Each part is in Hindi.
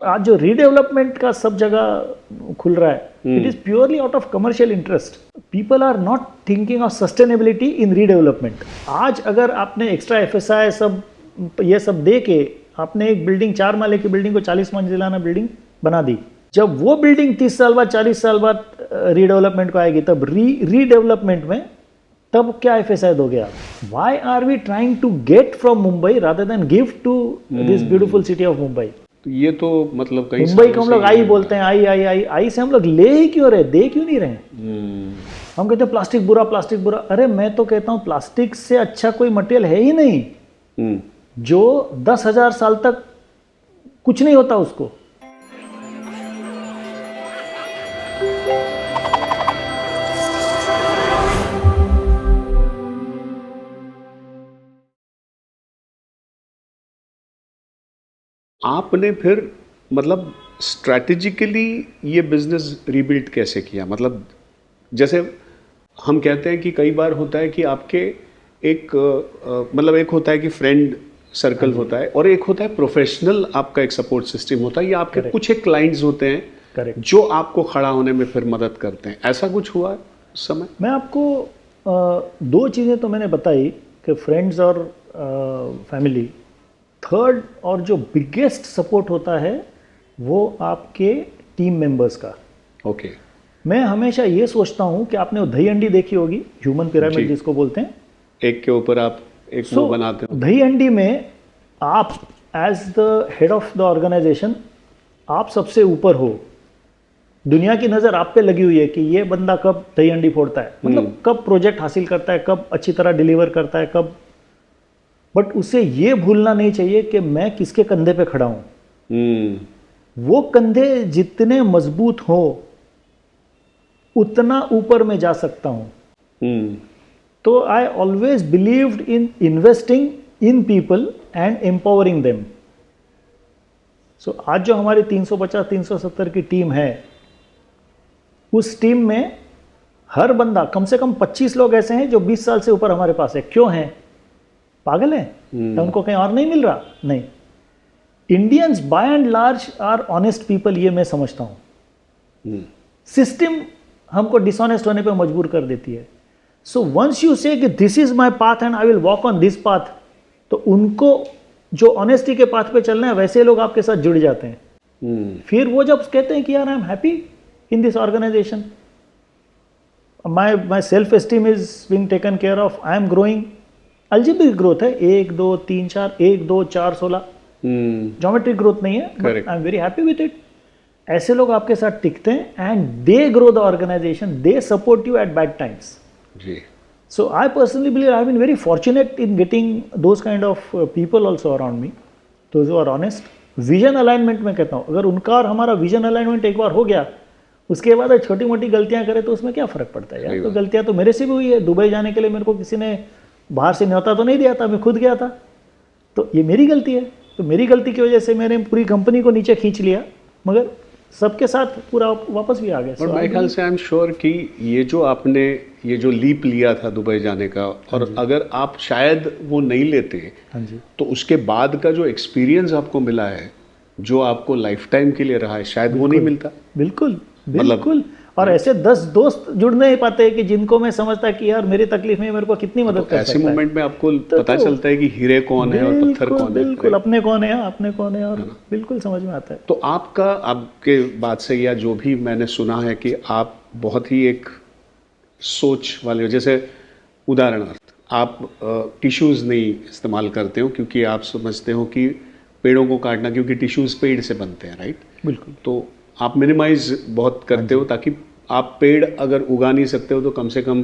आज जो रीडेवलपमेंट का सब जगह खुल रहा है, it is purely out of commercial interest. People are not thinking of sustainability in redevelopment. आज अगर आपने एक्स्ट्रा FSI सब ये सब दे के आपने एक बिल्डिंग 4 माले की बिल्डिंग को 40 मंजिलाना बिल्डिंग बना दी, जब वो बिल्डिंग 30 साल बाद 40 साल बाद रीडेवलपमेंट को आएगी, तब रीडेवलपमेंट में तब क्या FSI दोगे आप? Why are we trying to get from Mumbai rather than give to this beautiful city of Mumbai? तो ये तो मतलब कहीं मुंबई को हम लोग आई बोलते हैं, आई से हम लोग ले ही क्यों रहे, दे क्यों नहीं रहे? हम कहते हैं प्लास्टिक बुरा, प्लास्टिक बुरा. अरे मैं तो कहता हूँ प्लास्टिक से अच्छा कोई मटेरियल है ही नहीं जो 10,000 साल तक कुछ नहीं होता उसको. आपने फिर मतलब स्ट्रैटेजिकली ये बिजनेस रीबिल्ड कैसे किया? मतलब जैसे हम कहते हैं कि कई बार होता है कि आपके एक मतलब एक होता है कि फ्रेंड सर्कल होता है और एक होता है प्रोफेशनल आपका एक सपोर्ट सिस्टम होता है, या आपके कुछ एक क्लाइंट्स होते हैं जो आपको खड़ा होने में फिर मदद करते हैं. ऐसा कुछ हुआ उस समय? मैं आपको 2 चीज़ें तो मैंने बताई कि फ्रेंड्स और फैमिली. थर्ड और जो बिगेस्ट सपोर्ट होता है वो आपके टीम मेंबर्स का. ओके. मैं हमेशा ये सोचता हूँ कि आपने वो दही अंडी देखी होगी, ह्यूमन पिरामिड जिसको बोलते हैं, एक के ऊपर आप एक वो बनाते हो. दही अंडी में आप as the head of the organisation आप सबसे ऊपर हो. दुनिया की नज़र आप पे लगी हुई है कि ये बंदा कब दही अंडी फोड़ता है, मतलब कब प्रोजेक्ट हासिल करता है, कब अच्छी तरह डिलीवर करता है, कब. बट उसे ये भूलना नहीं चाहिए कि मैं किसके कंधे पे खड़ा हूं. वो कंधे जितने मजबूत हो उतना ऊपर मैं जा सकता हूं. तो I always believed in investing in people and empowering them. So आज जो हमारी 350-370 की टीम है, उस टीम में हर बंदा, कम से कम 25 लोग ऐसे हैं जो 20 साल से ऊपर हमारे पास है. क्यों हैं? पागल है क्या उनको कहीं और नहीं मिल रहा? नहीं. Indians by and large are honest people, ये मैं समझता हूं. सिस्टम हमको डिसऑनेस्ट होने पे मजबूर कर देती है. सो वंस यू से कि this is my path and I will walk on this path, तो उनको जो ऑनेस्टी के पाथ पे चलना है वैसे लोग आपके साथ जुड़ जाते हैं. फिर वो जब कहते हैं कि यार I am happy in this organisation, my self esteem is being taken care of, I am growing. Algebraic growth है, 1 2 3 4, 1 2 4 16, ज्योमेट्रिक ग्रोथ नहीं है. But I am very happy with it. ऐसे लोग आपके साथ टिकते हैं and they grow the organisation, they support you at bad times. So I personally believe I have been very fortunate in getting those kind of people also around me, those who are honest. Vision alignment में कहता हूँ, अगर उनका और हमारा विजन अलाइनमेंट एक बार हो गया, उसके बाद छोटी मोटी गलतियां करें तो उसमें क्या फ़र्क पड़ता है यार. तो गलतियां तो मेरे से भी हुई है. दुबई जाने के लिए मेरे को किसी ने बाहर से न्योता तो नहीं दिया था, मैं खुद गया था, तो ये मेरी गलती है. तो मेरी गलती की वजह से मैंने पूरी कंपनी को नीचे खींच लिया, मगर सबके साथ पूरा वापस भी आ गया. और मेरे ख्याल से आई एम श्योर कि ये जो आपने ये जो लीप लिया था दुबई जाने का, और अगर आप शायद वो नहीं लेते, हाँ जी, तो उसके बाद का जो एक्सपीरियंस आपको मिला है, जो आपको लाइफ टाइम के लिए रहा है, शायद वो नहीं मिलता. बिल्कुल बिल्कुल. और ऐसे 10 दोस्त जुड़ नहीं पाते कि जिनको मैं समझता कि यार मेरी तकलीफ में मेरे को कितनी मदद कर सकता है. ऐसे मोमेंट में आपको पता चलता है कि हीरे कौन है और पत्थर कौन है. बिल्कुल, अपने कौन है, अपने कौन है, और बिल्कुल समझ में आता है. तो आपके बात से या जो भी मैंने सुना है कि आप बहुत ही एक सोच वाले हो. जैसे उदाहरणार्थ आप टिश्यूज़ नहीं इस्तेमाल करते हो क्योंकि आप समझते हो कि पेड़ों को काटना, क्योंकि टिश्यूज़ पेड़ से बनते हैं, राइट? बिल्कुल. तो आप मिनिमाइज बहुत करते हो ताकि आप पेड़ अगर उगा नहीं सकते हो तो कम से कम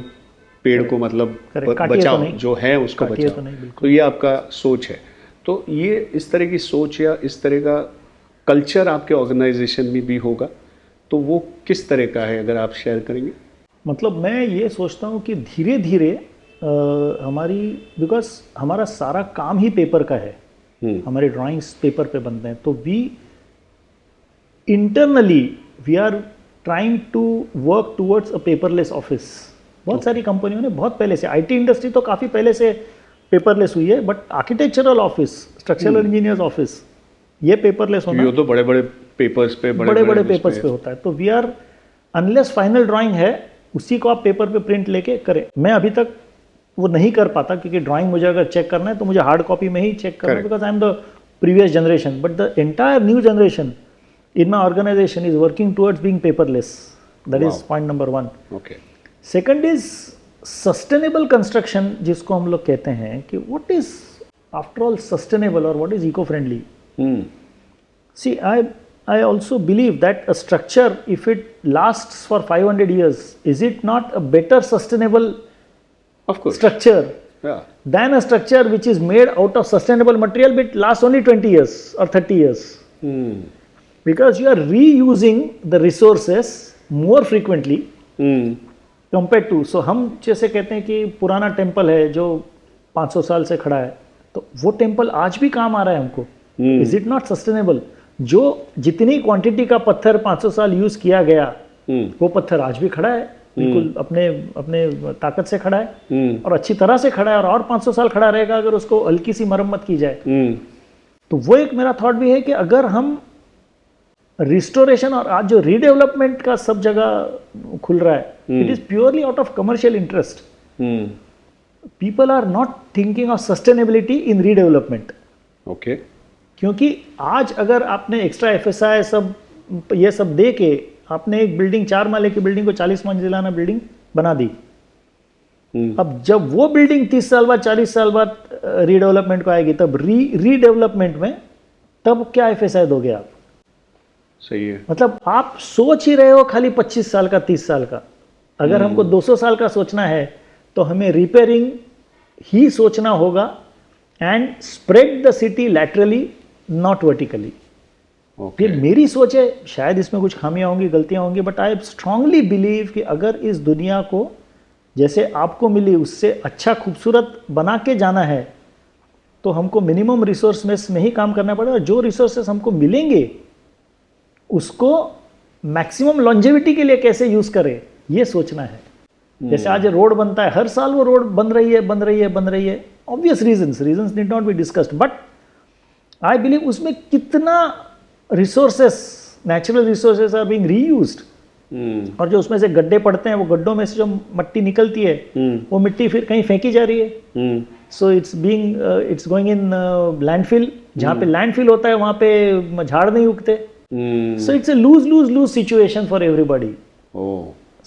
पेड़ को मतलब बचाओ, जो है उसको बचाओ. तो ये आपका सोच है. तो ये इस तरह की सोच या इस तरह का कल्चर आपके ऑर्गेनाइजेशन में भी होगा, तो वो किस तरह का है, अगर आप शेयर करेंगे? मतलब मैं ये सोचता हूँ कि धीरे धीरे हमारी, बिकॉज हमारा सारा काम ही पेपर का है, हमारे ड्राइंग्स पेपर पे बनते हैं, तो we internally we are trying to work towards a paperless office. बहुत सारी कंपनियों ने बहुत पहले से, IT इंडस्ट्री तो काफ़ी पहले से पेपरलेस हुई है, but architectural office, structural engineers office, ये पेपरलेस होना. ये तो बड़े बड़े पेपर्स पे, बड़े बड़े पेपर्स पे होता है। तो we are, unless final drawing है उसी को आप पेपर पे प्रिंट लेके करें। मैं अभी तक वो नहीं कर पाता, क्योंकि ड्राइंग मुझे अगर चेक करना है तो मुझे हार्ड कॉपी में ही चेक करना है, because I am the previous generation, but the entire new generation in my organization is working towards being paperless. That is point number 1. Okay. Second is sustainable construction, जिसको हम लोग कहते हैं कि what is after all sustainable or what is eco-friendly. See, I also believe that a structure, if it lasts for 500 years, is it not a better sustainable of course structure than a structure which is made out of sustainable material but lasts only 20 years or 30 years? Because you are reusing the resources more frequently compared to, so हम जैसे कहते हैं कि पुराना टेम्पल है जो 500 साल से खड़ा है, तो वो टेम्पल आज भी काम आ रहा है हमको। Is it not sustainable? जो जितनी क्वांटिटी का पत्थर 500 साल यूज किया गया, वो पत्थर आज भी खड़ा है, बिल्कुल अपने अपने ताकत से खड़ा है और अच्छी तरह से खड़ा है, और 500 साल खड़ा रहेगा अगर उसको हल्की सी मरम्मत की जाए। तो वो एक मेरा थॉट भी है कि अगर हम रिस्टोरेशन, और आज जो रीडेवलपमेंट का सब जगह खुल रहा है, it is purely out of commercial interest. People are not thinking of sustainability in redevelopment. Okay. क्योंकि आज अगर आपने एक्स्ट्रा FSI सब ये सब दे के आपने एक बिल्डिंग 4 माले की बिल्डिंग को 40 मंजिलाना बिल्डिंग बना दी, अब जब वो बिल्डिंग 30 साल बाद 40 साल बाद रीडेवलपमेंट को आएगी, तब रीडेवलपमेंट में तब क्या FSI दोगे आप? सही है। मतलब आप सोच ही रहे हो खाली 25 साल का, 30 साल का। अगर हमको 200 साल का सोचना है तो हमें रिपेयरिंग ही सोचना होगा, and spread the city laterally, not vertically. फिर मेरी सोच है, शायद इसमें कुछ खामियां होंगी, गलतियां होंगी, बट आई स्ट्रांगली बिलीव कि अगर इस दुनिया को जैसे आपको मिली उससे अच्छा खूबसूरत बना के जाना है, तो हमको मिनिमम रिसोर्स में ही काम करना पड़ेगा। जो रिसोर्सेस हमको मिलेंगे उसको मैक्सिमम लॉन्जेविटी के लिए कैसे यूज करें, ये सोचना है। जैसे आज रोड बनता है, हर साल वो रोड बन रही है, obvious reasons need not be discussed, but I believe उसमें कितना resources, natural resources are being reused, और जो उसमें से गड्ढे पड़ते हैं, वो गड्ढों में से जो मिट्टी निकलती है, वो मिट्टी फिर कहीं फेंकी जा रही है। So it's going in landfill. जहाँ पे लैंडफिल होता है वहाँ पे झाड़ नहीं उगते। So it's a lose situation for everybody.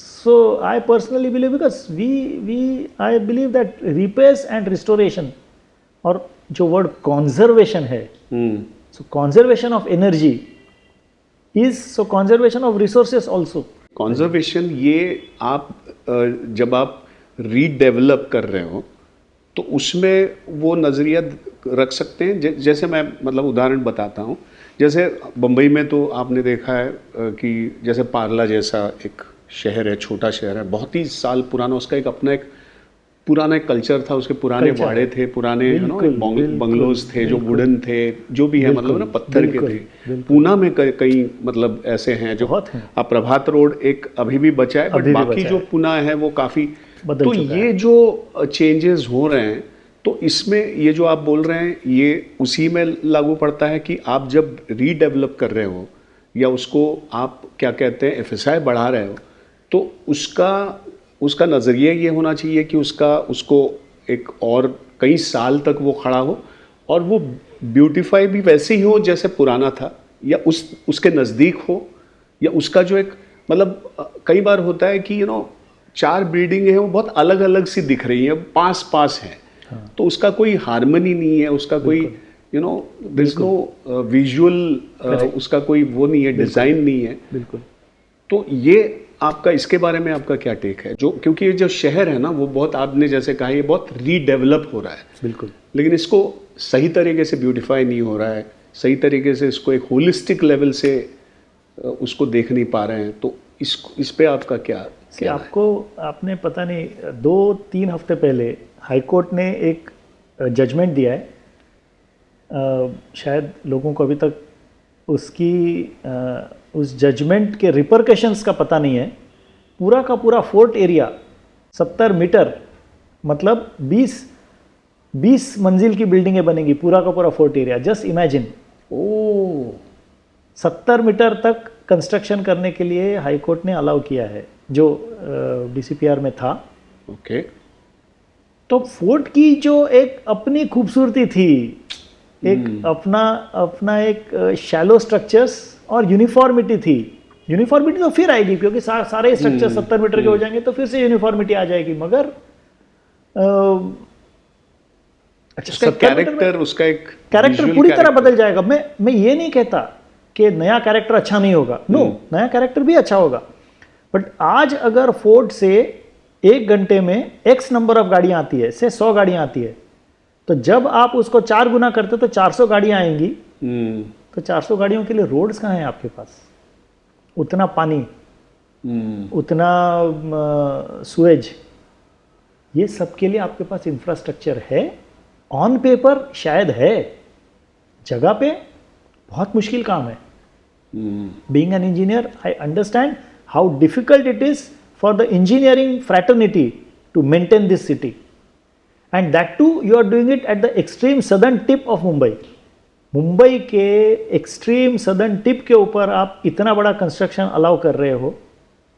So I personally believe, because I believe that repairs and restoration, और जो word conservation है, so conservation of energy is so conservation of resources also. Conservation, ये आप जब आप रीडेवलप कर रहे हो तो उसमें वो नज़रिया रख सकते हैं। जैसे मैं मतलब उदाहरण बताता हूँ, जैसे बम्बई में तो आपने देखा है कि जैसे पार्ला जैसा एक शहर है, छोटा शहर है, बहुत ही साल पुराना, उसका एक अपना एक पुराना एक कल्चर था, उसके पुराने वाड़े थे, पुराने बंगलोज थे जो वुडन थे, जो भी है मतलब ना पत्थर के थे। पूना में कई मतलब ऐसे हैं जो अब प्रभात रोड एक अभी भी बचा है, बट बाकी जो पुना है वो काफ़ी। तो ये जो चेंजेस हो रहे हैं, तो इसमें ये जो आप बोल रहे हैं ये उसी में लागू पड़ता है कि आप जब रीडेवलप कर रहे हो या उसको आप क्या कहते हैं FSI बढ़ा रहे हो, तो उसका नज़रिया ये होना चाहिए कि उसको एक और कई साल तक वो खड़ा हो और वो ब्यूटीफाई भी वैसे ही हो जैसे पुराना था, या उसके नज़दीक हो, या उसका जो एक मतलब कई बार होता है कि 4 बिल्डिंग है वो बहुत अलग अलग सी दिख रही है, पास हैं, तो उसका कोई हार्मनी नहीं है, उसका कोई देयर इज नो विजुअल, उसका कोई वो नहीं है, डिज़ाइन नहीं है। बिल्कुल। तो ये आपका इसके बारे में आपका क्या टेक है? जो क्योंकि ये जो शहर है ना वो बहुत, आपने जैसे कहा, ये बहुत रीडेवलप हो रहा है। बिल्कुल। लेकिन इसको सही तरीके से ब्यूटीफाई नहीं हो रहा है, सही तरीके से इसको एक होलिस्टिक लेवल से उसको देख नहीं पा रहे हैं। तो इस पे आपका क्या आपने पता नहीं 2-3 हफ्ते पहले हाई कोर्ट ने एक जजमेंट दिया है, शायद लोगों को अभी तक उस जजमेंट के रिपरकशंस का पता नहीं है। पूरा का पूरा फोर्ट एरिया 70 मीटर, मतलब 20 मंजिल की बिल्डिंगें बनेंगी, पूरा का पूरा fort area. Just imagine, 70 metre तक कंस्ट्रक्शन करने के लिए हाई कोर्ट ने अलाउ किया है, जो DCPR में था। ओके। तो फोर्ट की जो एक अपनी खूबसूरती थी, एक अपना एक शैलो स्ट्रक्चर्स और यूनिफॉर्मिटी थी। यूनिफॉर्मिटी तो फिर आएगी, क्योंकि सारे स्ट्रक्चर 70 मीटर के हो जाएंगे तो फिर से यूनिफॉर्मिटी आ जाएगी, मगर उसका कैरेक्टर, उसका एक कैरेक्टर पूरी तरह बदल जाएगा। मैं ये नहीं कहता कि नया कैरेक्टर अच्छा नहीं होगा, नो, नया कैरेक्टर भी अच्छा होगा। बट आज अगर फोर्ट से 1 घंटे में X नंबर ऑफ गाड़ियां आती है, से 100 गाड़ियां आती है, तो जब आप उसको 4 गुना करते तो 400 गाड़ियां आएंगी। तो 400 गाड़ियों के लिए रोड्स कहाँ हैं आपके पास? उतना पानी, उतना सुएज, ये सब के लिए आपके पास इंफ्रास्ट्रक्चर है? ऑन पेपर शायद है, जगह पे बहुत मुश्किल काम है। Being an engineer, I understand how difficult it is for the engineering fraternity to maintain this city, and that too you are doing it at the extreme southern tip of Mumbai. Mumbai के एक्सट्रीम सदर्न टिप के ऊपर आप इतना बड़ा कंस्ट्रक्शन अलाउ कर रहे हो,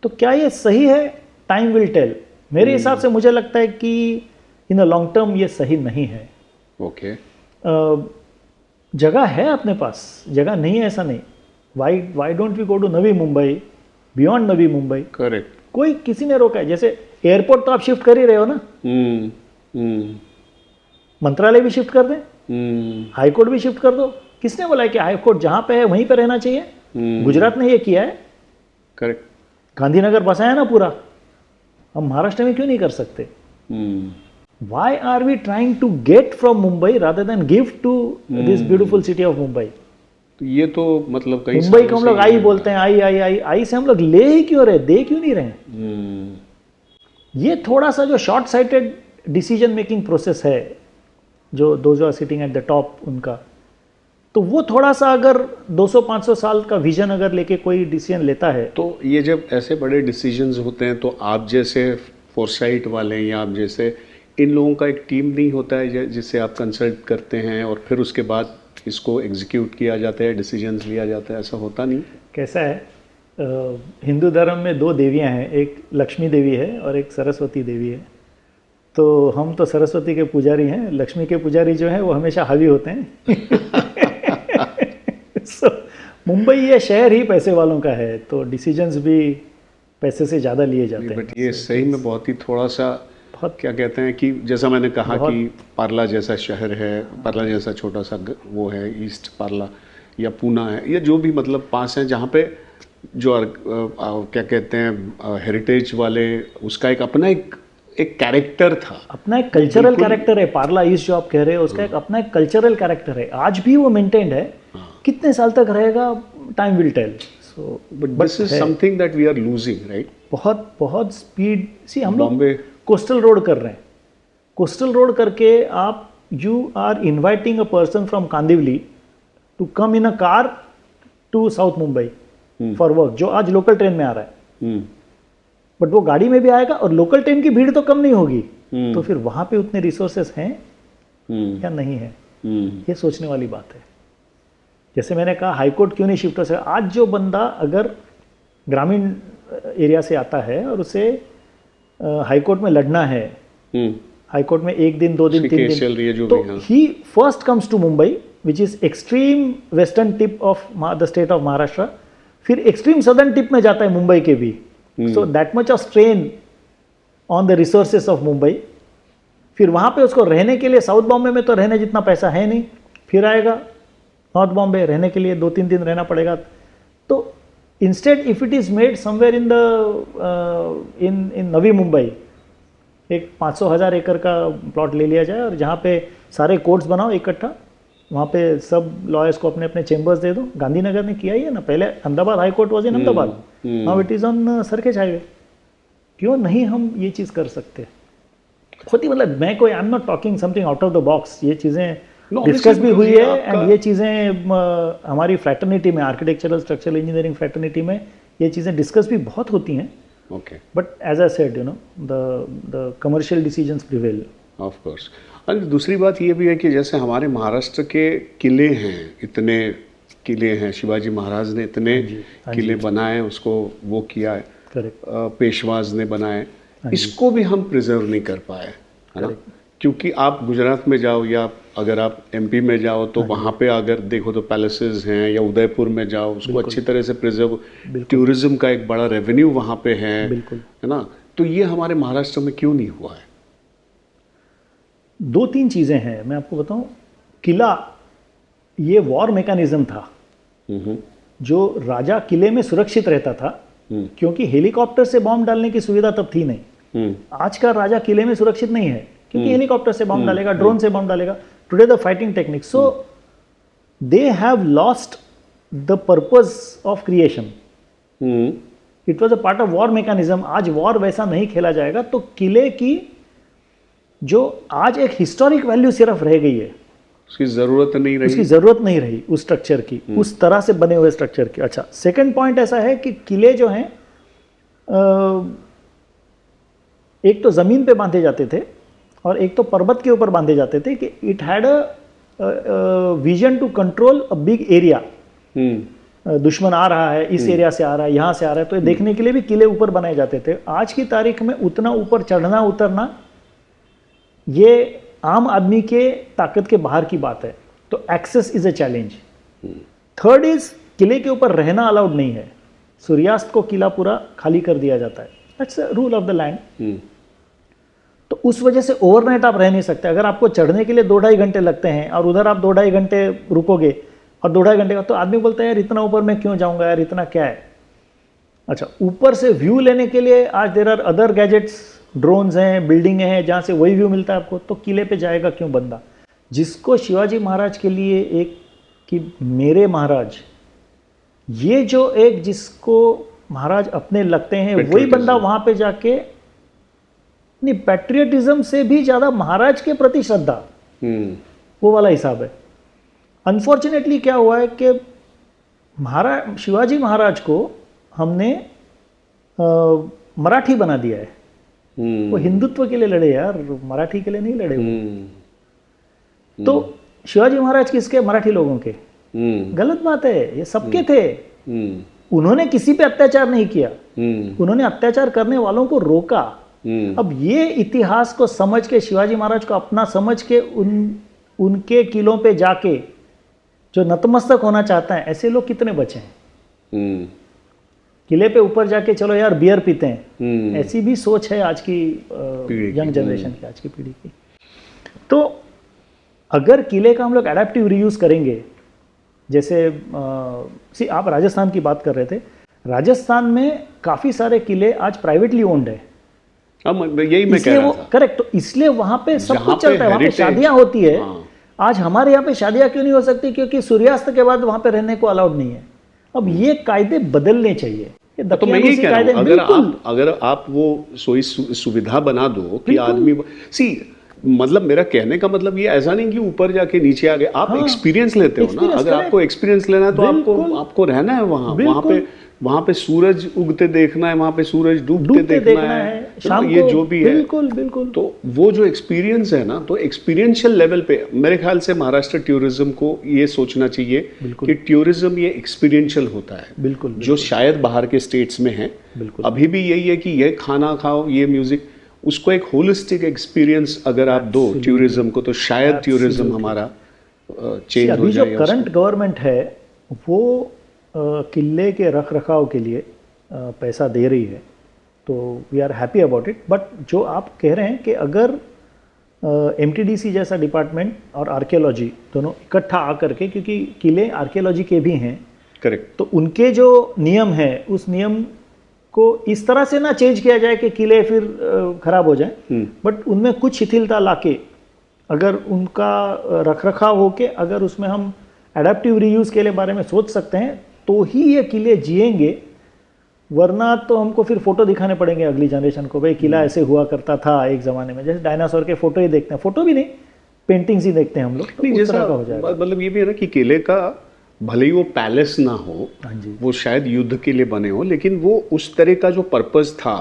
तो क्या ये सही है? Time will tell. मेरे हिसाब से मुझे लगता है कि इन द लॉन्ग टर्म ये सही नहीं है। ओके। जगह है अपने पास, जगह नहीं है ऐसा नहीं। Why don't we go to Navi Mumbai, beyond Navi Mumbai? Correct. कोई किसी ने रोका है? जैसे एयरपोर्ट तो आप शिफ्ट कर ही रहे हो ना, मंत्रालय भी शिफ्ट कर दें, हाई कोर्ट भी शिफ्ट कर दो। किसने बोला है कि हाई कोर्ट जहां पे है वहीं पे रहना चाहिए? गुजरात ने ये किया है। करेक्ट। गांधीनगर बसाया ना पूरा, हम महाराष्ट्र में क्यों नहीं कर सकते? Why are we trying to get from Mumbai rather than give to this beautiful city of Mumbai? तो ये तो मतलब कई मुंबई को हम लोग आई बोलते हैं, आई से हम लोग ले ही क्यों रहे, दे क्यों नहीं रहे? ये थोड़ा सा जो short sighted decision making process है, जो those are sitting at the top उनका, तो वो थोड़ा सा अगर 200-500 साल का विजन अगर लेके कोई डिसीजन लेता है, तो ये जब ऐसे बड़े डिसीजंस होते हैं तो आप जैसे फोरसाइट वाले या आप जैसे इन लोगों का एक टीम नहीं होता है जिससे आप कंसल्ट करते हैं और फिर उसके बाद इसको एग्जीक्यूट किया जाता है, डिसीजंस लिया जाता है? ऐसा होता नहीं? कैसा है, हिंदू धर्म में 2 देवियां हैं, एक लक्ष्मी देवी है और एक सरस्वती देवी है। तो हम तो सरस्वती के पुजारी हैं, लक्ष्मी के पुजारी जो हैं वो हमेशा हावी होते हैं। मुंबई ये शहर ही पैसे वालों का है, तो डिसीजंस भी पैसे से ज़्यादा लिए जाते हैं। बट ये सही में बहुत ही थोड़ा सा क्या कहते हैं कि जैसा मैंने कहा कि पार्ला जैसा शहर है, पार्ला जैसा छोटा सा वो है ईस्ट पार्ला या पूना है, या जो भी मतलब पास है, जहाँ पे जो क्या कहते हैं हेरिटेज वाले, उसका एक अपना एक कैरेक्टर था, अपना एक कल्चरल कैरेक्टर है। पार्ला ईस्ट जो आप कह रहे हो उसका एक अपना एक कल्चरल कैरेक्टर है, आज भी वो मेंटेन्ड है। कितने साल तक रहेगा, time will tell. So but this is something that we are losing, right? बहुत स्पीड सी हम लोग कोस्टल रोड कर रहे हैं। कोस्टल रोड करके आप you are inviting a person from Kandivali to come in a car to south Mumbai for work, जो आज लोकल ट्रेन में आ रहा है। बट वो गाड़ी में भी आएगा और लोकल ट्रेन की भीड़ तो कम नहीं होगी। तो फिर वहां पे उतने रिसोर्सेस हैं या नहीं है, ये सोचने वाली बात है। जैसे मैंने कहा हाईकोर्ट क्यों नहीं शिफ्ट हो सकता? आज जो बंदा अगर ग्रामीण एरिया से आता है और उसे हाईकोर्ट में लड़ना है, हाईकोर्ट में 1 दिन 2 दिन 3 दिन, तो he first comes to Mumbai which is extreme western tip of the state of Maharashtra, फिर एक्सट्रीम सदर्न टिप में जाता है मुंबई के भी। So that much of strain on the resources of Mumbai. फिर वहाँ पे उसको रहने के लिए, साउथ बॉम्बे में तो रहने जितना पैसा है नहीं, फिर आएगा नॉर्थ बॉम्बे, रहने के लिए 2-3 दिन रहना पड़ेगा। तो instead if it is made somewhere in the in Navi Mumbai, एक 500,000 एकड़ का प्लॉट ले लिया जाए और जहाँ पे सारे कोर्ट्स बनाओ इकट्ठा, वहाँ पे सब लॉयर्स को अपने अपने चेंबर्स दे दो। गांधीनगर ने किया ही है ना, पहले Ahmedabad high court was in Ahmedabad, now it is on Sarkhej highway. क्यों नहीं हम ये चीज़ कर सकते? खुद ही मतलब मैं कोई, आई am not talking something out of the box, ये चीज़ें डिस्कस भी हुई है एंड ये चीज़ें हमारी फ्रैटर्निटी में, आर्किटेक्चरल स्ट्रक्चरल इंजीनियरिंग फ्रैटर्निटी में ये चीज़ें डिस्कस भी बहुत होती हैं। Okay, but as I said, you know, the commercial decisions prevail. Of course. और दूसरी बात ये भी है कि जैसे हमारे महाराष्ट्र के किले हैं, इतने किले हैं, शिवाजी महाराज ने इतने किले बनाए, उसको वो किया है, पेशवाज ने बनाए, इसको भी हम प्रिजर्व नहीं कर पाए, है ना। क्योंकि आप गुजरात में जाओ या अगर आप एमपी में जाओ तो वहाँ पे अगर देखो तो पैलेसेस हैं, या उदयपुर में जाओ उसको अच्छी तरह से प्रिजर्व, टूरिज्म का एक बड़ा रेवेन्यू वहाँ पे है ना। तो ये हमारे महाराष्ट्र में क्यों नहीं हुआ है? 2-3 चीज़ें हैं, मैं आपको बताऊं। किला ये वॉर मैकेनिज्म था, जो राजा किले में सुरक्षित रहता था, क्योंकि हेलीकॉप्टर से बॉम्ब डालने की सुविधा तब थी नहीं। आज का राजा किले में सुरक्षित नहीं है, क्योंकि हेलीकॉप्टर से बॉम्ब डालेगा, ड्रोन से बॉम्ब डालेगा। Today the fighting technique, so they have lost the purpose of creation. It was a part of war mechanism. आज वॉर वैसा नहीं खेला जाएगा, तो किले की जो आज एक हिस्टोरिक वैल्यू सिर्फ रह गई है, उसकी जरूरत नहीं रही, उसकी जरूरत नहीं रही उस स्ट्रक्चर की, उस तरह से बने हुए स्ट्रक्चर की। अच्छा, सेकंड पॉइंट ऐसा है कि किले जो हैं एक तो जमीन पे बांधे जाते थे और एक तो पर्वत के ऊपर बांधे जाते थे, कि it had a vision to control a big area. दुश्मन आ रहा है, इस एरिया से आ रहा है, यहाँ से आ रहा है, तो ये देखने के लिए भी किले ऊपर बनाए जाते थे। आज की तारीख में उतना ऊपर चढ़ना उतरना ये आम आदमी के ताकत के बाहर की बात है, तो access is a challenge. Third is, किले के ऊपर रहना अलाउड नहीं है। सूर्यास्त को किला पूरा खाली कर दिया जाता है, that's a rule of the land. तो उस वजह से ओवरनाइट आप रह नहीं सकते। अगर आपको चढ़ने के लिए 2-2.5 घंटे लगते हैं और उधर आप 2-2.5 घंटे रुकोगे और 2-2.5 घंटे का, तो आदमी बोलता है यार इतना ऊपर मैं क्यों जाऊंगा यार, इतना क्या है। अच्छा, ऊपर से व्यू लेने के लिए आज there are other gadgets, drones हैं, बिल्डिंग हैं, जहाँ से वही व्यू मिलता है आपको, तो किले पे जाएगा क्यों बंदा? जिसको शिवाजी महाराज के लिए एक कि मेरे महाराज, ये जो एक जिसको महाराज अपने लगते हैं, वही बंदा वहाँ पे जाके नहीं, पैट्रियटिज्म से भी ज़्यादा महाराज के प्रति श्रद्धा, वो वाला हिसाब है। अनफॉर्चुनेटली क्या हुआ है कि शिवाजी महाराज को हमने मराठी बना दिया है। वो हिंदुत्व के लिए लड़े यार, मराठी के लिए नहीं लड़े वो। तो शिवाजी महाराज किसके? मराठी लोगों के। गलत बात है, ये सबके थे। उन्होंने किसी पे अत्याचार नहीं किया, उन्होंने अत्याचार करने वालों को रोका। अब ये इतिहास को समझ के, शिवाजी महाराज को अपना समझ के, उनके किलों पे जाके जो नतमस्तक होना चाहता है, ऐसे लोग कितने बचे हैं? किले पे ऊपर जाके चलो यार बियर पीते हैं, ऐसी भी सोच है आज की यंग जनरेशन की, आज की पीढ़ी की। तो अगर किले का हम लोग एडेप्टिव रीयूज करेंगे, जैसे आप राजस्थान की बात कर रहे थे, राजस्थान में काफ़ी सारे किले आज प्राइवेटली ओन्ड है। यही मैं कह रहा था। करेक्ट, तो इसलिए वहाँ पे सब कुछ चलता है, वहाँ पे शादियाँ होती है। आज हमारे यहाँ पे शादियाँ क्यों नहीं हो सकती? क्योंकि सूर्यास्त के बाद वहाँ पे रहने को अलाउड नहीं है। अब ये कायदे बदलने चाहिए। तो मैं यही कह रहा हूँ, अगर आप वो सुविधा बना दो कि आदमी मतलब मेरा कहने का मतलब ये ऐसा नहीं कि ऊपर जाके नीचे आ गए, आप एक्सपीरियंस लेते हो ना। अगर आपको एक्सपीरियंस लेना है तो आपको रहना है वहाँ पे सूरज उगते देखना है, वहाँ पे सूरज डूबते देखना है, शाम ये जो भी है। बिल्कुल। तो वो जो एक्सपीरियंस है ना, तो एक्सपीरियंशियल लेवल पे मेरे ख्याल से महाराष्ट्र टूरिज्म को ये सोचना चाहिए कि टूरिज्म ये एक्सपीरियंशियल होता है। बिल्कुल। जो शायद बाहर के स्टेट्स में है, अभी भी यही है कि ये खाना खाओ, ये म्यूजिक, उसको एक होलिस्टिक एक्सपीरियंस अगर आप दो टूरिज्म को, तो शायद टूरिज्म हमारा चेंज हो जाए। जो करंट गवर्नमेंट है वो किले के रख रखाव के लिए पैसा दे रही है, तो we are happy about it. But जो आप कह रहे हैं कि अगर MTDC जैसा डिपार्टमेंट और आर्कियोलॉजी दोनों इकट्ठा आकर के, क्योंकि किले आर्कियोलॉजी के भी हैं, करेक्ट, तो उनके जो नियम है उस नियम को इस तरह से ना चेंज किया जाए कि किले फिर खराब हो जाए, बट उनमें कुछ शिथिलता लाके, अगर उनका रखरखाव होके, अगर उसमें हम एडेप्टिव रीयूज के लिए बारे में सोच सकते हैं, तो ही ये किले जिएंगे। वरना तो हमको फिर फोटो दिखाने पड़ेंगे अगली जनरेशन को, भाई किला ऐसे हुआ करता था एक ज़माने में। जैसे डायनासोर के फोटो ही देखते हैं, फोटो भी नहीं, पेंटिंग्स ही देखते हैं हम लोग, तो उस तरह का हो जाएगा। मतलब ये भी है ना कि किले का भले ही वो पैलेस ना हो, वो शायद युद्ध के लिए बने हो, लेकिन वो उस तरह का जो पर्पस था,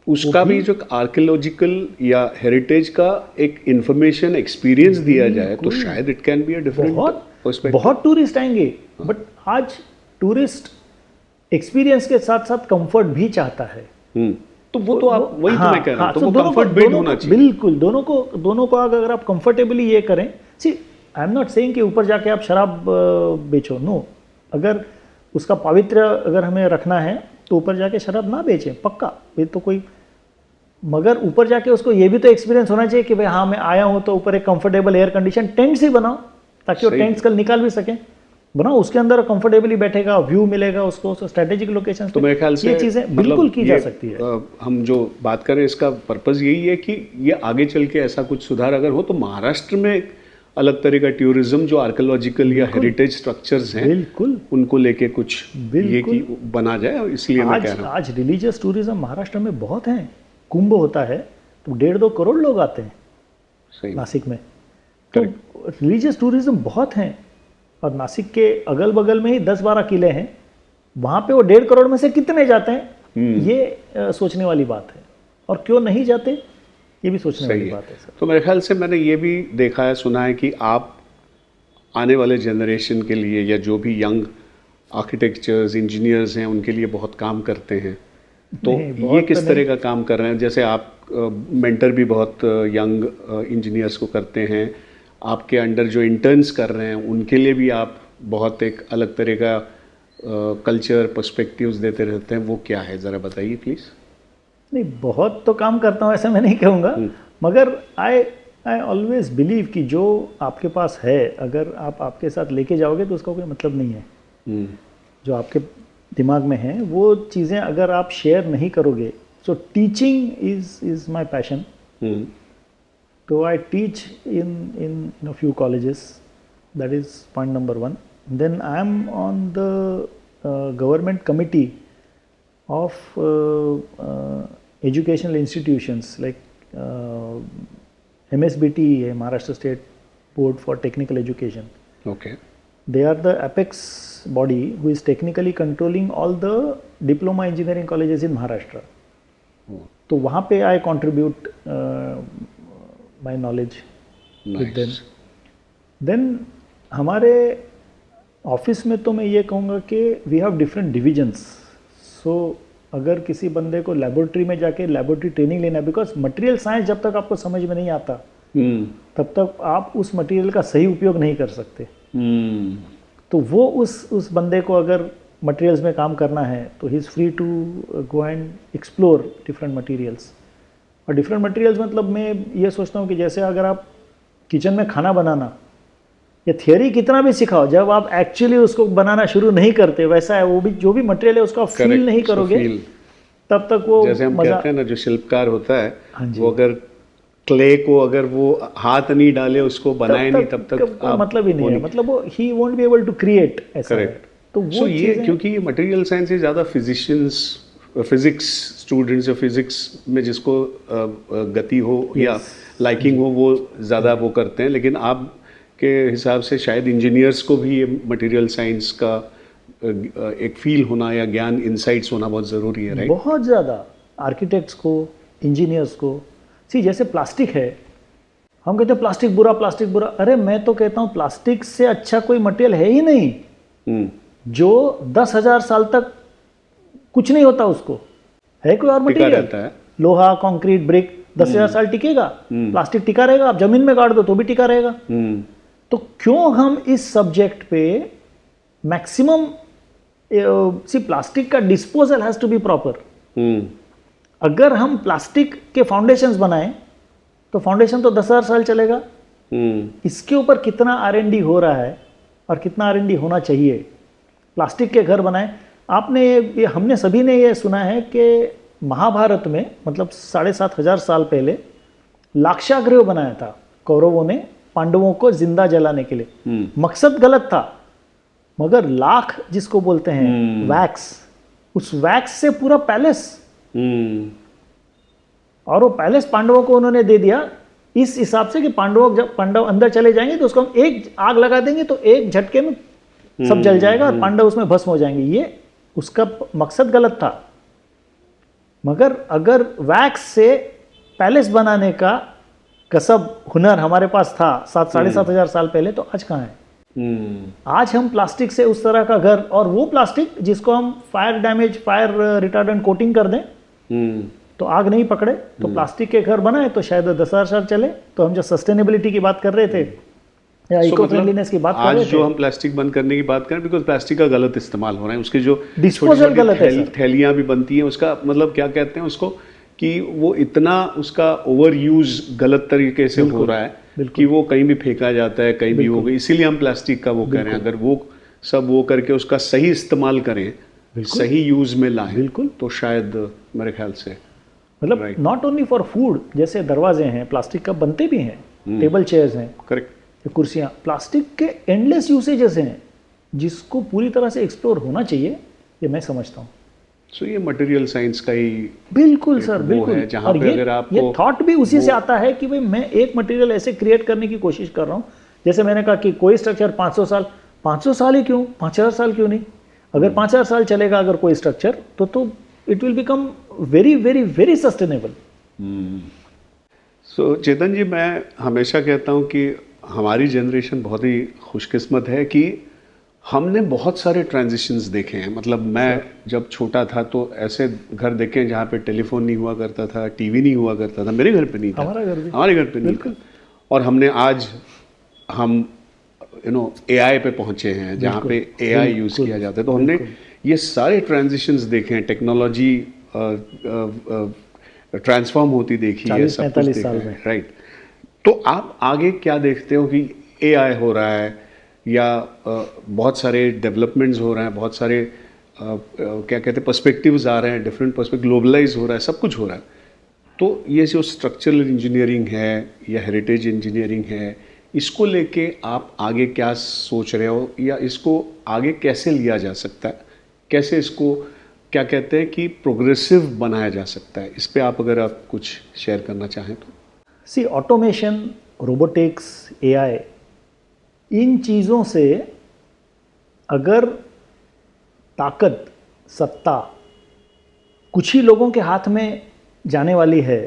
उसका भी जो आर्कियोलॉजिकल या हेरिटेज का एक इंफॉर्मेशन एक्सपीरियंस दिया जाए, तो शायद it can be a different. Perspective. बहुत टूरिस्ट आएंगे, बट आज टूरिस्ट एक्सपीरियंस के साथ साथ कंफर्ट भी चाहता है। तो वो तो आप वही तो मैं कह रहा हूँ, तो वो दोनों कंफर्ट बिल्ड होना चाहिए। बिल्कुल, दोनों को अगर आप कंफर्टेबली ये करें, सी आई एम नॉट सेइंग कि ऊपर जाके आप शराब बेचो, नो। अगर उसका पावित्र्य अगर हमें रखना है तो ऊपर जाके शराब ना बेचें, पक्का, ये तो कोई, मगर ऊपर जाके उसको ये भी तो एक्सपीरियंस होना चाहिए कि भाई हाँ मैं आया हूँ तो ऊपर एक कंफर्टेबल एयर कंडीशन टेंट्स ही बनाओ, ताकि वो टेंट्स कल निकाल भी सकें, बनाओ, उसके अंदर कंफर्टेबली बैठेगा, व्यू मिलेगा उसको, स्ट्रेटेजिक लोकेशन। तो मेरे ख्याल से ये चीज़ें बिल्कुल की जा सकती है। हम जो बात करें इसका पर्पस यही है कि ये आगे चल के ऐसा कुछ सुधार अगर हो तो महाराष्ट्र में एक अलग तरह का टूरिज्म जो आर्कियोलॉजिकल या हेरिटेज स्ट्रक्चर्स हैं, बिल्कुल, उनको लेके कुछ ये की बना जाए, इसलिए मैं कह रहा हूँ। आज रिलीजियस टूरिज्म महाराष्ट्र में बहुत हैं। कुंभ होता है तो 1.5-2 करोड़ लोग आते हैं सही नासिक में, तो रिलीजियस टूरिज्म बहुत हैं। और नासिक के अगल बगल में ही 10-12 किले हैं, वहाँ पे वो 1.5 करोड़ में से कितने जाते हैं, ये सोचने वाली बात है। और क्यों नहीं जाते, ये भी सोचने वाली बात है सर। तो मेरे ख्याल से मैंने ये भी देखा है, सुना है कि आप आने वाले जनरेशन के लिए या जो भी यंग आर्किटेक्चर्स इंजीनियर्स हैं उनके लिए बहुत काम करते हैं। तो ये किस तरह का काम कर रहे हैं? जैसे आप मेंटर भी बहुत यंग इंजीनियर्स को करते हैं, आपके अंडर जो इंटर्न्स कर रहे हैं उनके लिए भी आप बहुत एक अलग तरह का कल्चर पर्सपेक्टिव्स देते रहते हैं, वो क्या है ज़रा बताइए प्लीज़। नहीं, बहुत तो काम करता हूँ ऐसा मैं नहीं कहूँगा, मगर आई ऑलवेज बिलीव कि जो आपके पास है अगर आप आपके साथ लेके जाओगे तो उसका कोई मतलब नहीं है। जो आपके दिमाग में है वो चीज़ें अगर आप शेयर नहीं करोगे, so teaching is my passion. तो I teach in a few colleges, that is point number 1. Then I am on the government committee of educational institutions like MSBT है, Maharashtra State Board for Technical Education. Okay. They are the apex body who is technically controlling all the diploma engineering colleges in Maharashtra. तो वहाँ पे I contribute my knowledge with them. Then हमारे ऑफिस में तो मैं ये कहूँगा कि we have different divisions. So अगर किसी बंदे को लेबोरेटरी में जाके लेबोरेटरी ट्रेनिंग लेना है, बिकॉज मटेरियल साइंस जब तक आपको समझ में नहीं आता तब तक आप उस मटेरियल का सही उपयोग नहीं कर सकते। तो वो उस बंदे को अगर मटेरियल्स में काम करना है तो he is free to go and explore different materials. और डिफरेंट मटेरियल्स मतलब मैं ये सोचता हूँ कि जैसे अगर आप किचन में खाना बनाना, या थियोरी कितना भी सिखाओ, जब आप एक्चुअली उसको बनाना शुरू नहीं करते, वैसा है वो भी, जो भी मटेरियल है उसको आप फील नहीं करोगे तब तक वो जैसे हम कहते हैं ना, जो शिल्पकार होता है वो अगर क्ले को अगर वो हाथ नहीं डाले उसको बनाए नहीं तब तक मतलब ही नहीं है, मतलब वो he won't be able to create ऐसा। करेक्ट। तो वो ये क्योंकि ये मटेरियल साइंस से ज़्यादा फिजिक्स स्टूडेंट्स या फिजिक्स में जिसको गति हो या लाइकिंग हो वो ज़्यादा वो करते हैं, लेकिन आप के हिसाब से शायद इंजीनियर्स को भी ये मटेरियल साइंस का एक फील होना या ज्ञान इनसाइट्स होना बहुत ज़रूरी है, राइट? बहुत ज़्यादा। आर्किटेक्ट्स को, इंजीनियर्स को, सी जैसे प्लास्टिक है, हम कहते हैं प्लास्टिक बुरा, अरे मैं तो कहता हूँ प्लास्टिक से अच्छा कोई मटेरियल है ही नहीं। जो 10,000 साल तक कुछ नहीं होता उसको, है कोई और मटेरियल? लोहा, कंक्रीट, ब्रिक 10,000 साल टिकेगा, प्लास्टिक टिका रहेगा, आप जमीन में गाड़ दो तो भी टिका रहेगा। तो क्यों हम इस सब्जेक्ट पे मैक्सिमम, सी प्लास्टिक का disposal has to be proper. अगर हम प्लास्टिक के फाउंडेशंस बनाएं तो फाउंडेशन तो 10,000 साल चलेगा। इसके ऊपर कितना R&D हो रहा है और कितना R&D होना चाहिए। प्लास्टिक के घर बनाएं। आपने ये हमने सभी ने ये सुना है कि महाभारत में, मतलब 7,500 साल पहले लाक्षागृह बनाया था कौरवों ने पांडवों को जिंदा जलाने के लिए। मकसद गलत था, मगर लाख जिसको बोलते हैं वैक्स, उस वैक्स से पूरा पैलेस, और वो पैलेस पांडवों को उन्होंने दे दिया इस हिसाब से कि जब पांडव अंदर चले जाएंगे तो उसको हम एक आग लगा देंगे तो एक झटके में सब जल जाएगा और पांडव उसमें भस्म हो जाएंगे। ये उसका मकसद गलत था, मगर अगर वैक्स से पैलेस बनाने का कसब हुनर हमारे पास था 7,500 साल पहले, तो आज कहाँ है? आज हम प्लास्टिक से उस तरह का घर, और वो प्लास्टिक जिसको हम fire damage, fire retardant coating कर दें तो आग नहीं पकड़े, तो प्लास्टिक के घर बनाए तो शायद 10,000 साल चले। तो हम जो सस्टेनेबिलिटी की बात कर रहे थे या इको फ्रेंडलीनेस की बात कर रहे थे, आज जो हम प्लास्टिक बंद करने की बात करें, बिकॉज प्लास्टिक का गलत इस्तेमाल हो रहा है, उसके जो डिस्पोजल गलत है सर। थैलियां भी बनती हैं, उसका मतलब क्या कहते हैं उसको, कि वो इतना उसका ओवर यूज गलत तरीके से हो रहा है कि वो कहीं भी फेंका जाता है, कहीं भी हो गई। इसीलिए हम प्लास्टिक का वो कह रहे हैं, अगर वो सब वो करके उसका सही इस्तेमाल करें, सही यूज में लाएं, बिल्कुल, तो शायद मेरे ख्याल से मतलब नॉट ओनली फॉर फूड, जैसे दरवाजे हैं प्लास्टिक का बनते भी हैं, टेबल चेयर्स हैं, करेक्ट, कुर्सियां, प्लास्टिक के एंडलेस यूसेजेस हैं जिसको पूरी तरह से एक्सप्लोर होना चाहिए, ये मैं समझता हूँ। सो ये मटेरियल साइंस का ही बिल्कुल सर, बिल्कुल। है, जहाँ और पे अगर आपको ये थॉट भी उसी से आता है कि भाई मैं एक मटेरियल ऐसे क्रिएट करने की कोशिश कर रहा हूँ, जैसे मैंने कहा कि कोई स्ट्रक्चर 500 साल ही क्यों, 5,000 साल क्यों नहीं? अगर 5,000 साल चलेगा अगर कोई स्ट्रक्चर, तो it will become very very very sustainable. So Chetan ji, मैं हमेशा कहता हूँ कि हमारी जनरेशन बहुत ही खुशकिस्मत है कि हमने बहुत सारे ट्रांजिशंस देखे हैं। मतलब मैं जब छोटा था तो ऐसे घर देखे हैं जहाँ पे टेलीफोन नहीं हुआ करता था, टीवी नहीं हुआ करता था, मेरे घर पे नहीं था, हमारे घर पे नहीं था। और हमने आज हम एआई पे पहुँचे हैं जहाँ पे एआई यूज़ किया जाता है। तो हमने ये सारे ट्रांजिशंस देखे हैं, टेक्नोलॉजी ट्रांसफॉर्म होती देखी है, सब कुछ देखा है, राइट। तो आप आगे क्या देखते हो कि एआई हो रहा है या बहुत सारे डेवलपमेंट्स हो रहे हैं, बहुत सारे क्या कहते हैं पर्सपेक्टिव्स आ रहे हैं, डिफरेंट पर्सपेक्टिव, ग्लोबलाइज हो रहा है, सब कुछ हो रहा है। तो ये जो स्ट्रक्चरल इंजीनियरिंग है या हेरिटेज इंजीनियरिंग है, इसको लेके आप आगे क्या सोच रहे हो या इसको आगे कैसे लिया जा सकता है, कैसे इसको क्या कहते हैं कि प्रोग्रेसिव बनाया जा सकता है? इस पे आप अगर आप कुछ शेयर करना चाहें तो। सी, ऑटोमेशन, रोबोटिक्स, एआई, इन चीज़ों से अगर ताकत, सत्ता कुछ ही लोगों के हाथ में जाने वाली है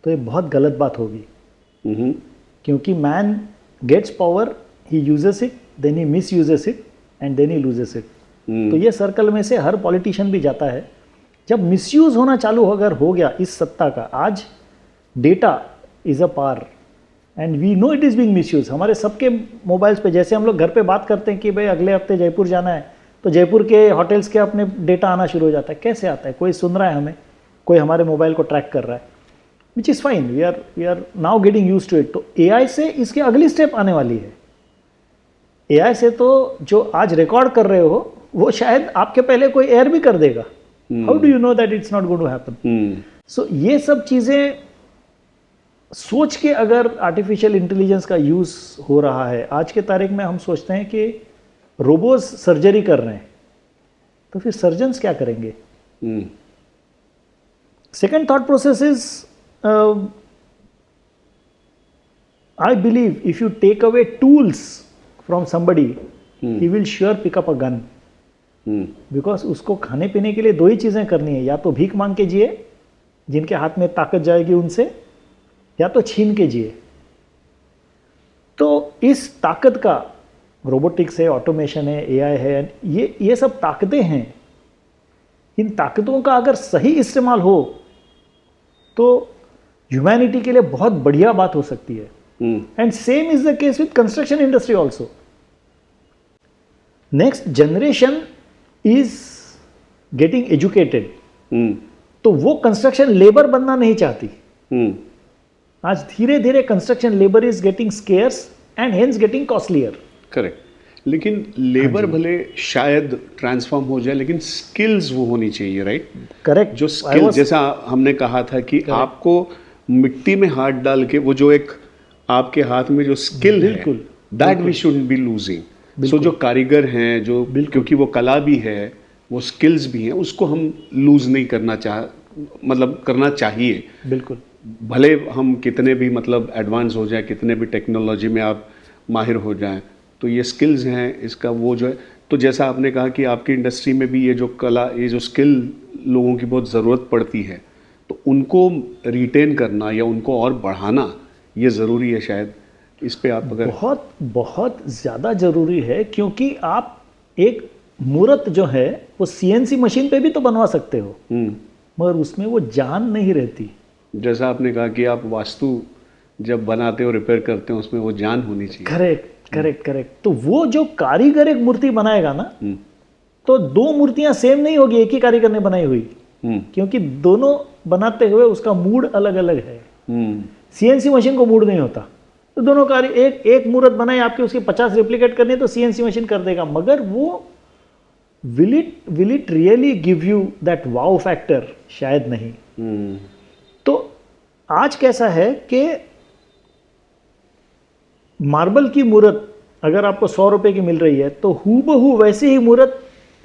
तो ये बहुत गलत बात होगी। क्योंकि man gets power, he uses it, then he misuses it and then he loses it. तो ये सर्कल में से हर पॉलिटिशियन भी जाता है। जब मिसयूज होना चालू अगर हो गया इस सत्ता का, आज data is a power and we know it is being misuse. हमारे सबके मोबाइल्स पे, जैसे हम लोग घर पे बात करते हैं कि भाई अगले हफ्ते जयपुर जाना है, तो जयपुर के होटल्स के अपने डेटा आना शुरू हो जाता है। कैसे आता है? कोई सुन रहा है हमें, कोई हमारे मोबाइल को ट्रैक कर रहा है, which is fine, we are now getting use to it. तो एआई से इसके अगली स्टेप आने वाली है। एआई से तो जो आज रिकॉर्ड कर रहे हो वो शायद आपके पहले कोई एयर भी कर देगा। How do you know that it's not going to happen? So ये सब चीज़ें सोच के अगर आर्टिफिशियल इंटेलिजेंस का यूज़ हो रहा है, आज के तारीख में हम सोचते हैं कि रोबोज सर्जरी कर रहे हैं, तो फिर सर्जन्स क्या करेंगे? Second thought process is, I believe if you take away tools from somebody, he will sure pick up a gun. Because उसको खाने पीने के लिए दो ही चीज़ें करनी है, या तो भीख मांग के जिए, जिनके हाथ में ताकत जाएगी उनसे, या तो छीन के जिए। तो इस ताकत का रोबोटिक्स है, ऑटोमेशन है, एआई है, ये सब ताकतें हैं। इन ताकतों का अगर सही इस्तेमाल हो तो ह्यूमैनिटी के लिए बहुत बढ़िया बात हो सकती है। And same is the case with construction industry also. Next generation is getting educated, तो वो कंस्ट्रक्शन लेबर बनना नहीं चाहती। आज धीरे धीरे construction labour is getting scarce and hence getting costlier. Correct, लेकिन लेबर भले शायद ट्रांसफॉर्म हो जाए, लेकिन स्किल्स वो होनी चाहिए, राइट? करेक्ट। जो स्किल, जैसा हमने कहा था कि आपको मिट्टी में हाथ डाल के वो जो एक आपके हाथ में जो स्किल है, that we should be losing. So जो कारीगर हैं, जो क्योंकि वो कला भी है, वो स्किल्स भी हैं, उसको हम लूज नहीं करना करना चाहिए। बिल्कुल। भले हम कितने भी एडवांस हो जाए, कितने भी टेक्नोलॉजी में आप माहिर हो जाएं, तो ये स्किल्स हैं, इसका वो जो है। तो जैसा आपने कहा कि आपकी इंडस्ट्री में भी ये जो कला, ये जो स्किल लोगों की बहुत ज़रूरत पड़ती है, तो उनको रिटेन करना या उनको और बढ़ाना ये ज़रूरी है शायद। इस पे आप अगर बहुत बहुत ज़्यादा ज़रूरी है, क्योंकि आप एक मूर्त जो है वो सीएनसी मशीन पे भी तो बनवा सकते हो, मगर उसमें वो जान नहीं रहती। जैसा आपने कहा कि आप वास्तु जब बनाते हो, रिपेयर करते हो, उसमें वो जान होनी चाहिए। Correct correct correct. तो वो जो कारीगर एक मूर्ति बनाएगा ना, तो दो मूर्तियां सेम नहीं होगी एक ही कारीगर ने बनाई हुई, क्योंकि दोनों बनाते हुए उसका मूड अलग अलग है। सीएनसी मशीन को मूड नहीं होता, तो दोनों एक मूर्त बनाई आपकी, उसकी 50 रेप्लिकेट करनी है तो सीएनसी मशीन कर देगा, मगर वो will it really give you that wow factor? शायद नहीं। तो आज कैसा है कि मार्बल की मूर्त अगर आपको 100 रुपए की मिल रही है, तो हूबहू वैसे ही मूर्त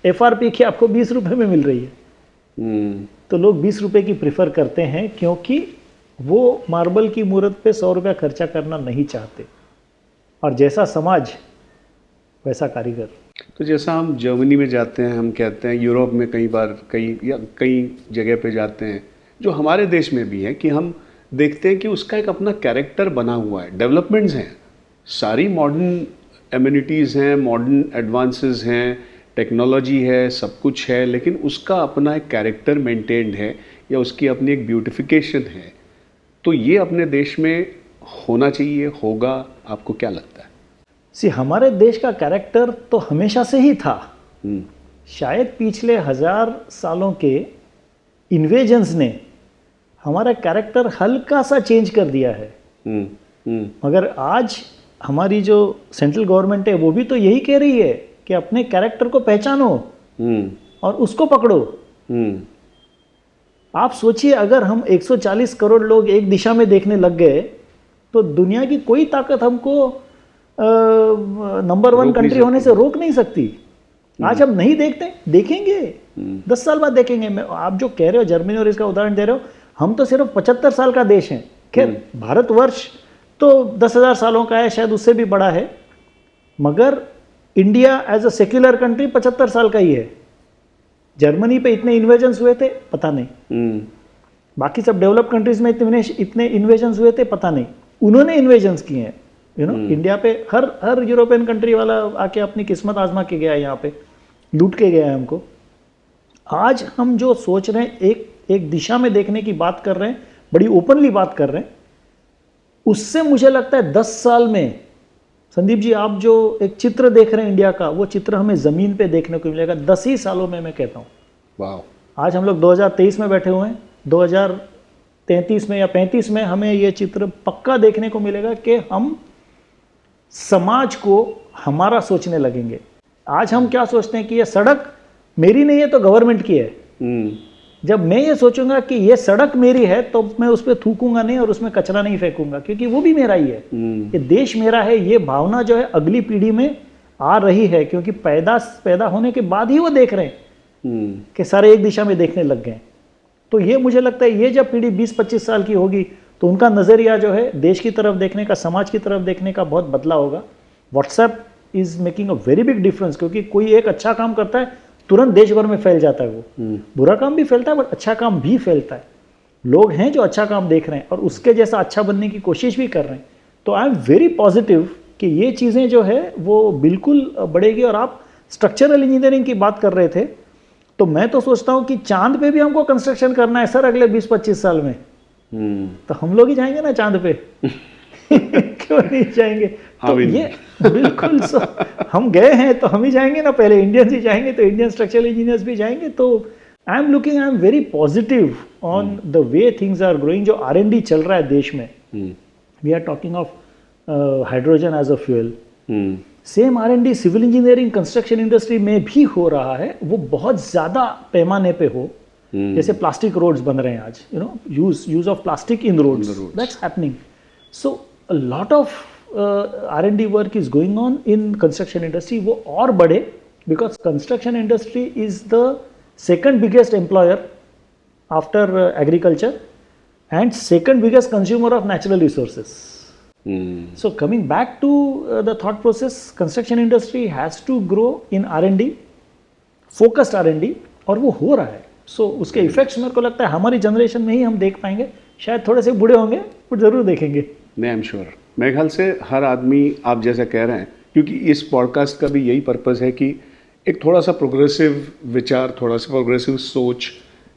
एफआरपी की आपको 20 रुपए में मिल रही है। तो लोग 20 रुपए की प्रिफर करते हैं, क्योंकि वो मार्बल की मूर्त पे 100 रुपया खर्चा करना नहीं चाहते। और जैसा समाज वैसा कारीगर। तो जैसा हम जर्मनी में जाते हैं, हम कहते हैं यूरोप में कई बार कई जगह पे जाते हैं, जो हमारे देश में भी है, कि हम देखते हैं कि उसका एक अपना कैरेक्टर बना हुआ है, डेवलपमेंट्स हैं, सारी मॉडर्न एमिनिटीज़ हैं, मॉडर्न एडवांसेस हैं, टेक्नोलॉजी है, सब कुछ है, लेकिन उसका अपना एक कैरेक्टर मेंटेन्ड है, या उसकी अपनी एक ब्यूटिफिकेशन है। तो ये अपने देश में होना चाहिए, होगा? आपको क्या लगता है? हमारे देश का कैरेक्टर तो हमेशा से ही था। शायद पिछले 1000 सालों के इन्वेजन्स ने हमारा कैरेक्टर हल्का सा चेंज कर दिया है। मगर आज हमारी जो सेंट्रल गवर्नमेंट है वो भी तो यही कह रही है कि अपने कैरेक्टर को पहचानो और उसको पकड़ो। आप सोचिए, अगर हम 140 करोड़ लोग एक दिशा में देखने लग गए, तो दुनिया की कोई ताकत हमको नंबर 1 कंट्री होने से रोक नहीं सकती। आज हम नहीं देखते, देखेंगे 10 साल बाद देखेंगे। आप जो कह रहे हो जर्मनी और इसका उदाहरण दे रहे हो, हम तो सिर्फ 75 साल का देश है। खैर भारतवर्ष तो 10,000 सालों का है, शायद उससे भी बड़ा है, मगर India as a secular country 75 साल का ही है। जर्मनी पे इतने इन्वेजन्स हुए थे पता नहीं, बाकी सब डेवलप कंट्रीज में इतने इन्वेजन्स हुए थे पता नहीं, उन्होंने इन्वेजन्स किए हैं। इंडिया पे हर यूरोपियन कंट्री वाला आके अपनी किस्मत आजमा के गया है, यहाँ पे लूट के गया है हमको। आज हम जो सोच रहे हैं, एक दिशा में देखने की बात कर रहे हैं, बड़ी ओपनली बात कर रहे हैं, उससे मुझे लगता है 10 साल में, संदीप जी आप जो एक चित्र देख रहे हैं इंडिया का, वो चित्र हमें ज़मीन पे देखने को मिलेगा 10 ही सालों में, मैं कहता हूँ। वाह। आज हम लोग 2023 में बैठे हुए हैं, 2033 में या 35 में हमें ये चित्र पक्का देखने को मिलेगा कि हम समाज को हमारा सोचने लगेंगे। आज हम क्या सोचते हैं कि ये सड़क मेरी नहीं है तो गवर्नमेंट की है। जब मैं ये सोचूंगा कि ये सड़क मेरी है, तो मैं उस पर थूकूंगा नहीं और उसमें कचरा नहीं फेंकूंगा, क्योंकि वो भी मेरा ही है। ये देश मेरा है, ये भावना जो है अगली पीढ़ी में आ रही है, क्योंकि पैदा होने के बाद ही वो देख रहे हैं कि सारे एक दिशा में देखने लग गए। तो ये मुझे लगता है ये जब पीढ़ी 20-25 साल की होगी, तो उनका नज़रिया जो है देश की तरफ देखने का, समाज की तरफ देखने का बहुत बदला होगा। WhatsApp is making a very big difference, क्योंकि कोई एक अच्छा काम करता है तुरंत देश भर में फैल जाता है। वो बुरा काम भी फैलता है, बट अच्छा काम भी फैलता है। लोग हैं जो अच्छा काम देख रहे हैं और उसके जैसा अच्छा बनने की कोशिश भी कर रहे हैं। तो आई एम वेरी पॉजिटिव कि ये चीज़ें जो है वो बिल्कुल बढ़ेगी। और आप स्ट्रक्चरल इंजीनियरिंग की बात कर रहे थे, तो मैं तो सोचता हूँ कि चांद पे भी हमको कंस्ट्रक्शन करना है सर अगले 20-25 साल में। तो हम लोग ही जाएंगे ना चांद पे क्यों नहीं जाएंगे? तो ये बिल्कुल हम गए हैं तो हम ही जाएंगे ना, पहले इंडियंस ही जाएंगे, तो इंडियन स्ट्रक्चरल इंजीनियर्स भी जाएंगे। तो I am very positive on the way things are growing. जो R&D चल रहा है देश में, we are talking of hydrogen as a fuel, same R&D civil engineering construction industry में भी हो रहा है। वो बहुत ज़्यादा पैमाने पे हो, जैसे प्लास्टिक रोड्स बन रहे हैं आज, use of plastic in roads, that's happening. So a lot of R&D work is going on in construction industry. वो और बढ़े, because construction industry is the second biggest employer after agriculture and second biggest consumer of natural resources. So coming back to the thought process, construction industry has to grow in R&D, focused R&D, और वो हो रहा है। So उसके इफेक्ट्स मेरे को लगता है हमारी जनरेशन में ही हम देख पाएंगे, शायद थोड़े से बूढ़े होंगे बट जरूर देखेंगे। मैं आई एम श्योर। मेरे ख्याल से हर आदमी, आप जैसा कह रहे हैं, क्योंकि इस पॉडकास्ट का भी यही पर्पज़ है कि एक थोड़ा सा प्रोग्रेसिव विचार, थोड़ा सा प्रोग्रेसिव सोच,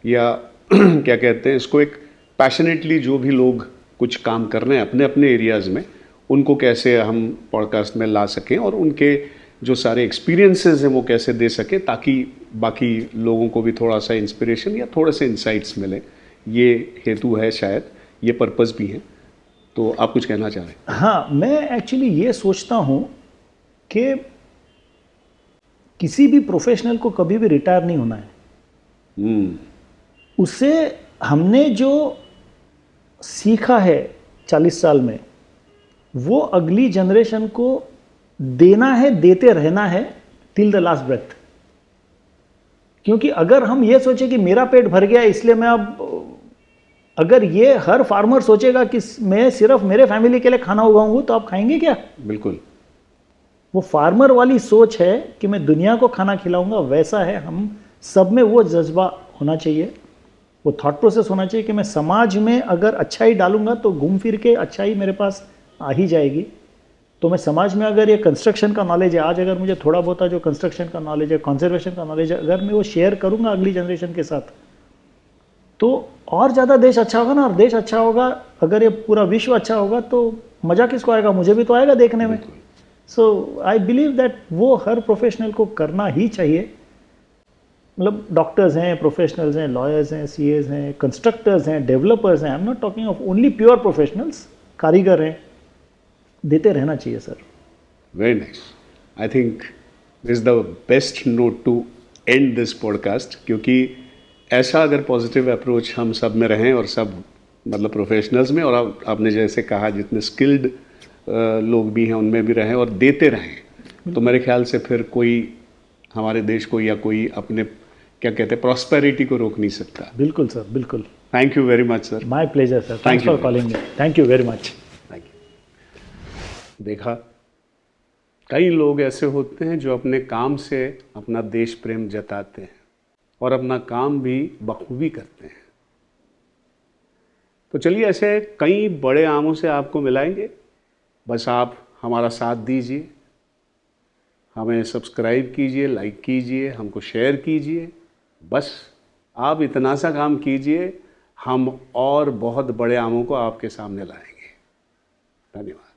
या क्या कहते हैं इसको, एक पैशनेटली जो भी लोग कुछ काम कर रहे हैं अपने अपने एरियाज़ में, उनको कैसे हम पॉडकास्ट में ला सकें और उनके जो सारे एक्सपीरियंसेस हैं वो कैसे दे सकें, ताकि बाकी लोगों को भी थोड़ा सा इंस्पिरेशन या थोड़े से इंसाइट्स मिले। ये हेतु है, शायद ये पर्पज़ भी है। तो आप कुछ कहना चाह रहे हैं? हाँ, मैं एक्चुअली ये सोचता हूँ कि किसी भी प्रोफेशनल को कभी भी रिटायर नहीं होना है। उससे हमने जो सीखा है 40 साल में, वो अगली जनरेशन को देना है, देते रहना है टिल द लास्ट ब्रेथ। क्योंकि अगर हम ये सोचे कि मेरा पेट भर गया इसलिए मैं अब, अगर ये हर फार्मर सोचेगा कि मैं सिर्फ मेरे फैमिली के लिए खाना उगाऊंगा, तो आप खाएंगे क्या? बिल्कुल। वो फार्मर वाली सोच है कि मैं दुनिया को खाना खिलाऊंगा, वैसा है हम सब में वो जज्बा होना चाहिए, वो थॉट प्रोसेस होना चाहिए कि मैं समाज में अगर अच्छाई डालूंगा तो घूम फिर के अच्छाई मेरे पास आ ही जाएगी। तो मैं समाज में अगर ये कंस्ट्रक्शन का नॉलेज है, आज अगर मुझे थोड़ा बहुत जो कंस्ट्रक्शन का नॉलेज है, कंजर्वेशन का नॉलेज है, अगर मैं वो शेयर करूंगा अगली जनरेशन के साथ, तो और ज़्यादा देश अच्छा होगा ना। और देश अच्छा होगा, अगर ये पूरा विश्व अच्छा होगा, तो मज़ा किसको आएगा? मुझे भी तो आएगा देखने में। सो आई बिलीव दैट वो हर प्रोफेशनल को करना ही चाहिए। मतलब डॉक्टर्स हैं, प्रोफेशनल्स हैं, लॉयर्स हैं, सीएस हैं, कंस्ट्रक्टर्स हैं, डेवलपर्स हैं, I am not talking of only pure professionals, कारीगर हैं, देते रहना चाहिए sir. Very nice. I think this is the best note to end this podcast, क्योंकि ऐसा अगर पॉजिटिव अप्रोच हम सब में रहें, और सब मतलब प्रोफेशनल्स में, और आपने जैसे कहा जितने स्किल्ड लोग भी हैं उनमें भी रहें और देते रहें, तो मेरे ख्याल से फिर कोई हमारे देश को या कोई अपने क्या कहते हैं प्रॉस्पेरिटी को रोक नहीं सकता। बिल्कुल सर, बिल्कुल। Thank you very much sir. My pleasure sir, thanks for calling me. Thank you very much. Thank you. देखा, कई लोग ऐसे होते हैं जो अपने काम से अपना देश प्रेम जताते हैं और अपना काम भी बखूबी करते हैं। तो चलिए, ऐसे कई बड़े आमों से आपको मिलाएंगे। बस आप हमारा साथ दीजिए, हमें सब्सक्राइब कीजिए, लाइक कीजिए, हमको शेयर कीजिए। बस आप इतना सा काम कीजिए, हम और बहुत बड़े आमों को आपके सामने लाएंगे। धन्यवाद।